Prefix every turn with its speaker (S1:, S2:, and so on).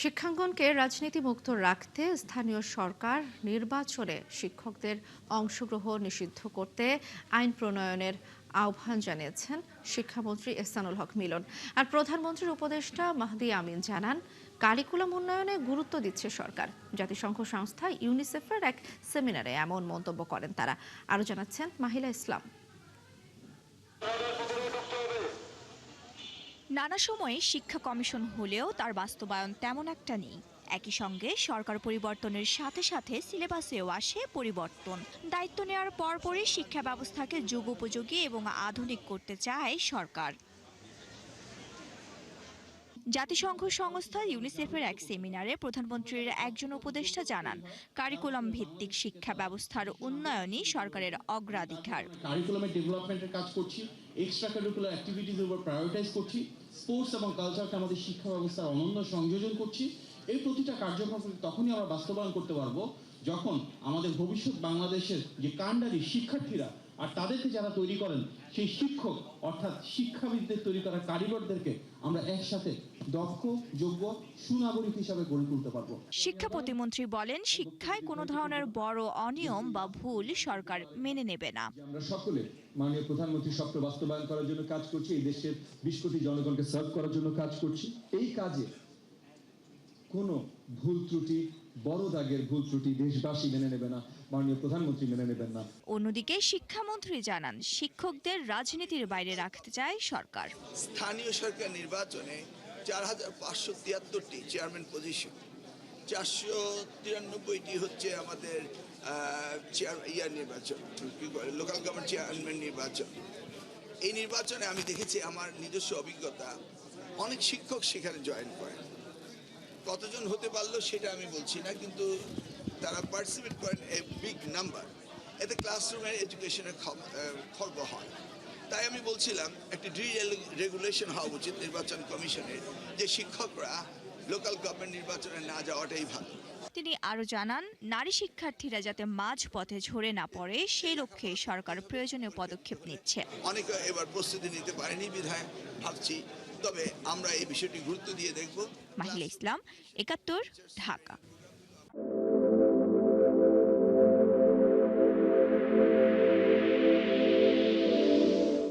S1: শিক্ষাঙ্গনকে রাজনীতিমুক্ত রাখতে স্থানীয় সরকার নির্বাচনে শিক্ষকদের অংশগ্রহণ নিষিদ্ধ করতে আইন প্রণয়নের আহ্বান জানিয়েছেন শিক্ষামন্ত্রী এহসানুল হক মিলন। আর প্রধানমন্ত্রীর উপদেষ্টা মাহদি আমিন জানান, কারিকুলাম উন্নয়নে গুরুত্ব দিচ্ছে সরকার। জাতিসংঘ সংস্থা ইউনিসেফের এক সেমিনারে এমন মন্তব্য করেন তারা। আরও জানাচ্ছেন মাহিলা ইসলাম।
S2: নানা সময়ে শিক্ষা কমিশন হলেও তার বাস্তবায়ন তেমন একটা নেই। একই সঙ্গে সরকার পরিবর্তনের সাথে সাথে সিলেবাসেও আসে পরিবর্তন। দায়িত্ব নেওয়ার পরপরই শিক্ষা ব্যবস্থাকে যুগোপযোগী এবং আধুনিক করতে চায় সরকার। জাতিসংঘ সংস্থা ইউনিসেফের এক সেমিনারে প্রধানমন্ত্রীর একজন উপদেষ্টা জানান, কারিকুলাম ভিত্তিক শিক্ষা ব্যবস্থার উন্নয়নই সরকারের অগ্রাধিকার।
S3: কারিকুলামের ডেভেলপমেন্টের কাজ করছি, এক্সট্রা কারিকুলার অ্যাক্টিভিটিজের উপর প্রায়োরিটাইজ করছি, স্পোর্টস এবং কালচারকে আমাদের শিক্ষা ব্যবস্থার অনন্য সংযোজন করছি। এই প্রতিটা কার্যক্রম তখনই আমরা বাস্তবায়ন করতে পারবো যখন আমাদের ভবিষ্যৎ বাংলাদেশের যে কাণ্ডারি শিক্ষার্থীরা আর তাদেরকে যারা তৈরি করেন সেই শিক্ষক অর্থাৎ শিক্ষাবিদদের তৈরি করা কারিগরদেরকে আমরা একসাথে দক্ষ, যোগ্য, সুনাগরিক হিসাবে গড়ে তুলতে পারবো।
S2: শিক্ষা প্রতিমন্ত্রী বলেন, শিক্ষায় কোনো ধরনের বড় অনিয়ম বা ভুল সরকার মেনে নেবে না।
S4: আমরা সকলে মাননীয় প্রধানমন্ত্রীর স্বপ্ন বাস্তবায়ন করার জন্য কাজ করছি, এই দেশের 20 কোটি জনগণকে সার্ভ করার জন্য কাজ করছি। এই কাজে কোনো ভুল ত্রুটি, বড় দাগের ভুল ত্রুটি দেশবাসী মেনে নেবে না, মাননীয় প্রধানমন্ত্রী মেনে নেবেন না।
S2: অন্যদিকে শিক্ষামন্ত্রী জানান, শিক্ষকদের রাজনীতির বাইরে রাখতে চায় সরকার।
S5: স্থানীয় সরকার নির্বাচনে 4573টি চেয়ারম্যান পজিশন, 493টি হচ্ছে আমাদের নির্বাচন, লোকাল গভর্নমেন্ট চেয়ারম্যান নির্বাচন। এই নির্বাচনে আমি দেখেছি, আমার নিজস্ব অভিজ্ঞতা, অনেক শিক্ষক সেখানে জয়েন করেন। কতজন হতে পারলো সেটা আমি বলছি না, কিন্তু তারা পার্টিসিপেট করেন এ বিগ নাম্বার। এতে ক্লাসরুমের এডুকেশনের খর্ব হয়। তাই আমি বলছিলাম একটা রেগুলেশন হওয়া উচিত নির্বাচন কমিশনের, যে শিক্ষকরা লোকাল গভর্নমেন্ট নির্বাচনে না যাওয়াটাই ভালো।
S2: তিনি আরও জানান, নারী শিক্ষার্থীরা যাতে মাঝ পথে ঝরে না পড়ে সেই লক্ষ্যে সরকার প্রয়োজনীয় পদক্ষেপ নিচ্ছে।
S5: অনেকে এবার প্রস্তুতি নিতে পারেনি বিধায় ভাবছি, তবে আমরা এই বিষয়টি গুরুত্ব দিয়ে দেখব।
S2: মাহিলা ইসলাম, ৭১, ঢাকা।